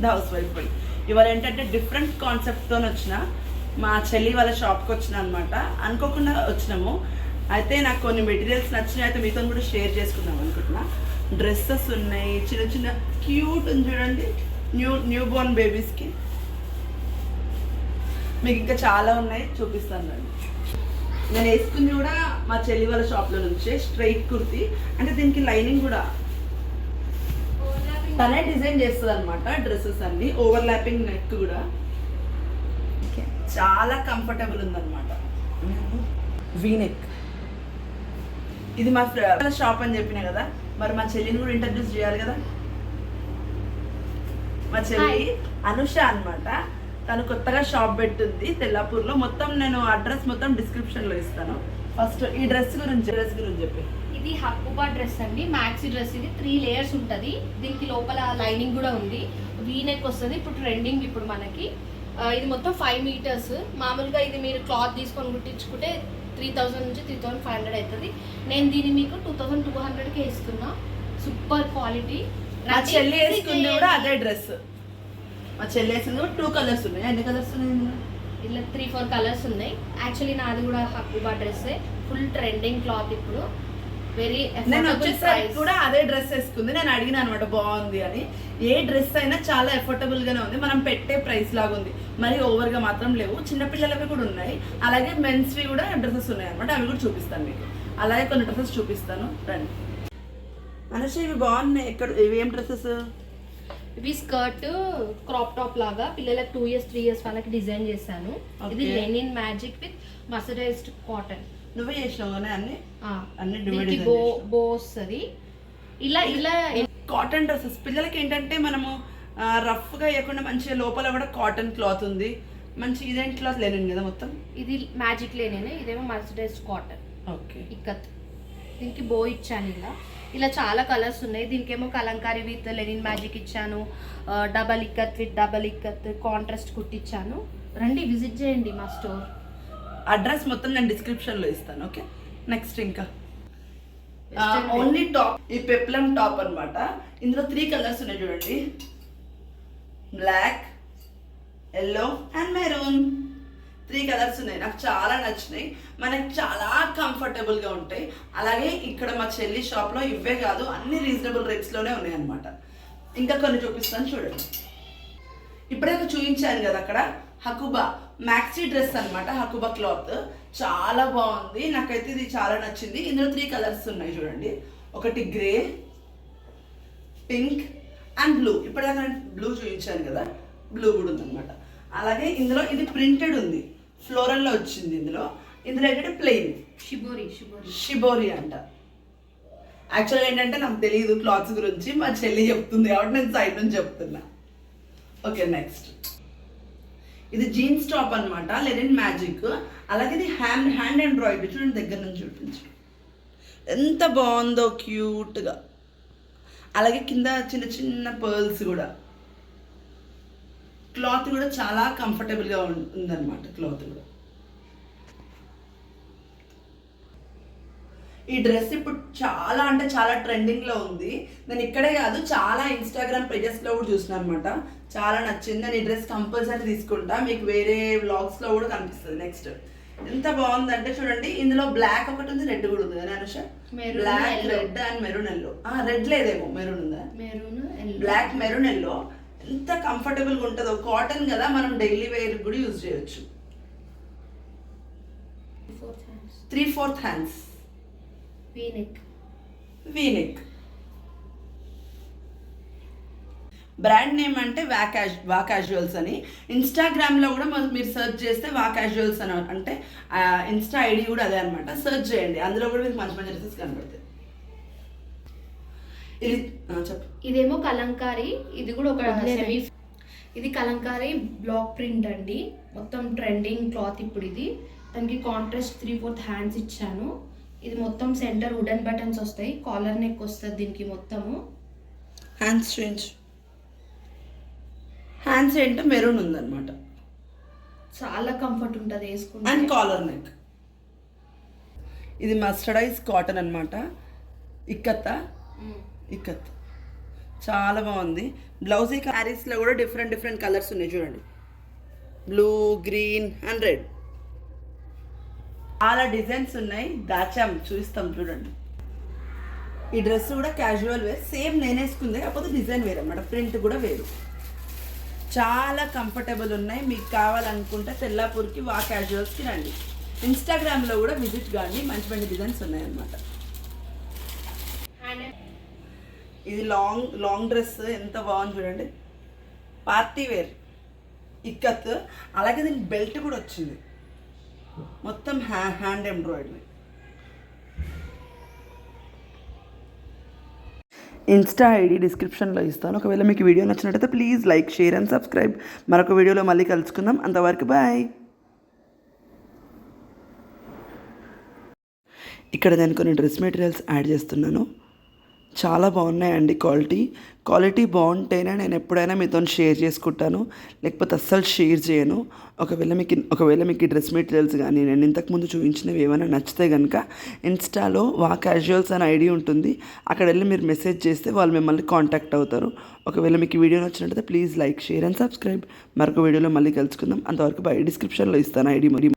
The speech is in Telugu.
The house wife. ఇవాళ ఏంటంటే డిఫరెంట్ కాన్సెప్ట్తో వచ్చిన, మా చెల్లి వాళ్ళ షాప్కి వచ్చిన అనమాట. అనుకోకుండా వచ్చినాము. అయితే నాకు కొన్ని మెటీరియల్స్ నచ్చినాయి, అయితే మీతో కూడా షేర్ చేసుకుందాం అనుకుంటున్నా. డ్రెస్సెస్ ఉన్నాయి, చిన్న చిన్న క్యూట్ ఉంది చూడండి, న్యూ బోర్న్ బేబీస్కి. మీకు ఇంకా చాలా ఉన్నాయి, చూపిస్తాను రండి. నేను వేసుకుంది కూడా మా చెల్లి వాళ్ళ షాప్లో నుంచే, స్ట్రైట్ కుర్తీ. అంటే దీనికి లైనింగ్ కూడా తనే డిజైన్ చేస్తుంది అనమాట. డ్రెస్సెస్ అన్ని ఓవర్లాపింగ్, నెక్ కూడా చాలా కంఫర్టబుల్ ఉందన్నమాట. వీనెక్. ఇది మా షాప్ అని చెప్పిన కదా, మరి మా చెల్లిని కూడా ఇంట్రడ్యూస్ చేయాలి కదా. మా చెల్లి అనుష అన్నమాట. తను కొత్తగా షాప్ పెట్టింది తెల్లాపూర్లో. మొత్తం నేను అడ్రస్ మొత్తం డిస్క్రిప్షన్లో ఇస్తాను. ఫస్ట్ ఈ డ్రెస్ గురించి చెప్పి. ఇది హక్కుబా డ్రెస్ అండి, మ్యాక్సీ డ్రెస్. ఇది 3 లేయర్స్ ఉంటుంది. దీనికి లోపల లైనింగ్ కూడా ఉంది. వీనెక్ వస్తుంది. ఇప్పుడు ట్రెండింగ్ ఇప్పుడు మనకి. ఇది మొత్తం 5 మీటర్స్. మామూలుగా ఇది మీరు క్లాత్ తీసుకొని కుట్టించుకుంటే 3000 నుంచి 3500 అవుతుంది. నేను దీన్ని మీకు 2200కే ఇస్తున్నా. Super quality. మా చెల్లి వేసుకుంది కూడా అదే డ్రెస్. మా చెల్లి వేసింది కూడా 2 కలర్స్ ఉన్నాయి. ఎన్ని కలర్స్ ఉన్నాయి? ఇలా 3-4 కలర్స్ ఉన్నాయి. యాక్చువల్లీ నాది కూడా హక్కుబా డ్రెస్సే. ఫుల్ ట్రెండింగ్ క్లాత్ ఇప్పుడు. నేను వచ్చేసరికి కూడా అదే డ్రెస్ వేసుకుంది. నేను అడిగిన అనమాట బాగుంది అని. ఏ డ్రెస్ అయినా చాలా ఎఫోర్డబుల్ గానే ఉంది, మనం పెట్టే ప్రైస్ లాగా ఉంది. మరి ఓవర్ గా మాత్రం లేవు. చిన్నపిల్లలవి కూడా ఉన్నాయి, అలాగే మెన్స్ వి కూడా డ్రెస్సెస్ ఉన్నాయి అనమాట. అవి కూడా చూపిస్తాను మీకు. అలాగే కొన్ని డ్రెస్సెస్ చూపిస్తాను రండి. అనుష ఇవి బాగున్నాయి. ఇవి ఏం డ్రెస్సెస్? ఇవి స్కర్ట్, క్రాప్ టాప్ లాగా పిల్లలకు 2 years 3 years వాళ్ళకి డిజైన్ చేశాను. ఇది linen magic with mercerized cotton. నువ్వే చేసినావు అన్ని బో వస్తుంది. ఇలా కాటన్ డ్రెస్సెస్ పిల్లలకి ఏంటంటే మనము రఫ్ గా వేయకుండా మంచిగా లోపల కూడా కాటన్ క్లాత్ ఉంది. మంచి ఇదేంటి క్లాత్ లెనిన్ కదా మొత్తం. ఇది మ్యాజిక్ లెనిన్, ఇదేమో మర్సరైజ్డ్ కాటన్. ఓకే. ఇక్కత్. దీనికి బో ఇచ్చాను. ఇలా చాలా కలర్స్ ఉన్నాయి. దీనికేమో కలంకారీ విత్ లెనిన్ మ్యాజిక్ ఇచ్చాను. Double ikat with double ikat contrast కుట్టించాను. రండి విజిట్ చేయండి మా స్టోర్. అడ్రస్ మొత్తం నేను డిస్క్రిప్షన్లో ఇస్తాను. ఓకే. నెక్స్ట్ ఇంకా ఓన్లీ టాప్. ఈ పెప్లం టాప్ అనమాట. ఇందులో 3 కలర్స్ ఉన్నాయి చూడండి, black, yellow and maroon. 3 colours ఉన్నాయి. నాకు చాలా నచ్చినాయి. మనకి చాలా కంఫర్టబుల్గా ఉంటాయి. అలాగే ఇక్కడ మా చెల్లి షాప్లో ఇవే కాదు, అన్ని రీజనబుల్ రేట్స్లోనే ఉన్నాయి అనమాట. ఇంకా కొన్ని చూపిస్తాను చూడండి. ఇప్పుడే చూపించాను కదా అక్కడ హకుబా మ్యాక్సీ డ్రెస్ అనమాట. హకుబా క్లాత్ చాలా బాగుంది. నాకైతే ఇది చాలా నచ్చింది. ఇందులో 3 కలర్స్ ఉన్నాయి చూడండి. ఒకటి గ్రే, పింక్ అండ్ బ్లూ. ఇప్పటిదాకా బ్లూ చూపించాను కదా, బ్లూ కూడా ఉందన్నమాట. అలాగే ఇందులో ఇది ప్రింటెడ్ ఉంది, ఫ్లోరల్లో వచ్చింది. ఇందులో ఏంటంటే ప్లెయిన్ షిబోరి అంట. యాక్చువల్గా ఏంటంటే నాకు తెలియదు క్లాత్స్ గురించి, మా చెల్లి చెప్తుంది కాబట్టి నేను సైడ్ నుంచి చెప్తున్నా. ఓకే. నెక్స్ట్ ఇది జీన్స్ టాప్ అనమాట, లెనిన్ మ్యాజిక్. అలాగే ఇది హ్యాండ్ ఎంబ్రాయిడరీ చూడండి, దగ్గర నుంచి చూపించు ఎంత బాగుందో క్యూట్గా. అలాగే కింద చిన్న చిన్న పర్ల్స్ కూడా. క్లాత్ కూడా చాలా కంఫర్టబుల్గా ఉందన్నమాట. క్లాత్ కూడా. ఈ డ్రెస్ ఇప్పుడు చాలా అంటే చాలా ట్రెండింగ్లో ఉంది. నేను ఇక్కడే కాదు, చాలా ఇన్స్టాగ్రామ్ పేజెస్లో కూడా చూసిన అనమాట. చాలా నచ్చింది. నేను ఈ డ్రెస్ కంపల్సరీ తీసుకుంటా, మీకు వేరే వ్లాగ్స్లో కూడా కనిపిస్తుంది. నెక్స్ట్ ఎంత బాగుందంటే చూడండి, ఇందులో బ్లాక్ ఒకటి ఉంది, రెడ్ కూడా ఉంది కదా Anusha. Black, red and maroon yellow. Red లేదేమో, మెరూన్ ఉందా? Black, maroon yellow. ఎంత కంఫర్టబుల్గా ఉంటుందో. కాటన్ కదా, మనం డైలీ వేర్ కూడా యూజ్ చేయొచ్చు. 3/4 హ్యాండ్స్. వీనెక్. బ్రాండ్ నేమ్ అంటే వా క్యాజువల్స్ అని. ఇన్స్టాగ్రామ్లో కూడా మీరు సెర్చ్ చేస్తే వా క్యాజువల్స్ అని అంటే ఇన్స్టా ఐడి కూడా అదే అనమాట. సెర్చ్ చేయండి, అందులో కూడా మీకు మంచి మంచి డ్రెస్సెస్ కనబడతాయి. ఇది చెప్పు. ఇదేమో కలంకారీ. ఇది కూడా ఒక సెమీ. ఇది కలంకారీ బ్లాక్ ప్రింట్ అండి, మొత్తం ట్రెండింగ్ క్లాత్ ఇప్పుడు ఇది. దానికి కాంట్రాస్ట్ 3/4 హ్యాండ్స్ ఇచ్చాను. ఇది మొత్తం సెంటర్ వుడెన్ బటన్స్ వస్తాయి, కాలర్ నెక్ వస్తుంది దీనికి మొత్తము. Hands change. హ్యాండ్స్ ఏంటో మెరూన్ ఉందన్నమాట. చాలా కంఫర్ట్ ఉంటుంది వేసుకుంటే. And collar neck. ఇది మస్టర్డైజ్ కాటన్ అనమాట. ఇక్కత్ చాలా బాగుంది. బ్లౌజ్ శారీస్లో కూడా డిఫరెంట్ డిఫరెంట్ కలర్స్ ఉన్నాయి చూడండి, బ్లూ, గ్రీన్ అండ్ రెడ్. చాలా డిజైన్స్ ఉన్నాయి, దాచాం చూపిస్తాం చూడండి. ఈ డ్రెస్ కూడా క్యాజువల్ వేర్, సేమ్ నేను వేసుకుంది, కాకపోతే డిజైన్ వేరు అన్నమాట, ప్రింట్ కూడా వేరు. చాలా కంఫర్టబుల్ ఉన్నాయి. మీకు కావాలనుకుంటే తెల్లాపూర్కి వా క్యాజువల్స్కి రండి. ఇన్స్టాగ్రామ్లో కూడా విజిట్ కానీ, మంచి మంచి డిజైన్స్ ఉన్నాయన్నమాట. ఇది లాంగ్ డ్రెస్ ఎంత బాగుంది చూడండి, పార్టీ వేర్ ఇక్కత్. అలాగే దీనికి బెల్ట్ కూడా వచ్చింది, మొత్తం హ్యాండ్ ఎంబ్రాయిడరీ. ఇన్స్టా ఐడి డిస్క్రిప్షన్లో ఇస్తాను. ఒకవేళ మీకు వీడియో నచ్చినట్టయితే please like, share and subscribe. మరొక వీడియోలో మళ్ళీ కలుసుకుందాం. అంతవరకు బాయ్. ఇక్కడ నేను కొన్ని డ్రెస్ మెటీరియల్స్ యాడ్ చేస్తున్నాను. చాలా బాగున్నాయండి. క్వాలిటీ బాగుంటేనే నేను ఎప్పుడైనా మీతో షేర్ చేసుకుంటాను, లేకపోతే అస్సలు షేర్ చేయను. ఒకవేళ మీకు ఈ డ్రెస్ మెటీరియల్స్ కానీ నేను ఇంతకుముందు చూపించినవి ఏమైనా నచ్చితే కనుక ఇన్స్టాలో వా క్యాజువల్స్ అని ఐడి ఉంటుంది, అక్కడ వెళ్ళి మీరు మెసేజ్ చేస్తే వాళ్ళు మిమ్మల్ని కాంటాక్ట్ అవుతారు. ఒకవేళ మీకు ఈ వీడియో నచ్చినట్టయితే please like, share and subscribe. మరొక వీడియోలో మళ్ళీ కలుసుకుందాం. అంతవరకు బై. డిస్క్రిప్షన్లో ఇస్తాను ఐడి. మరి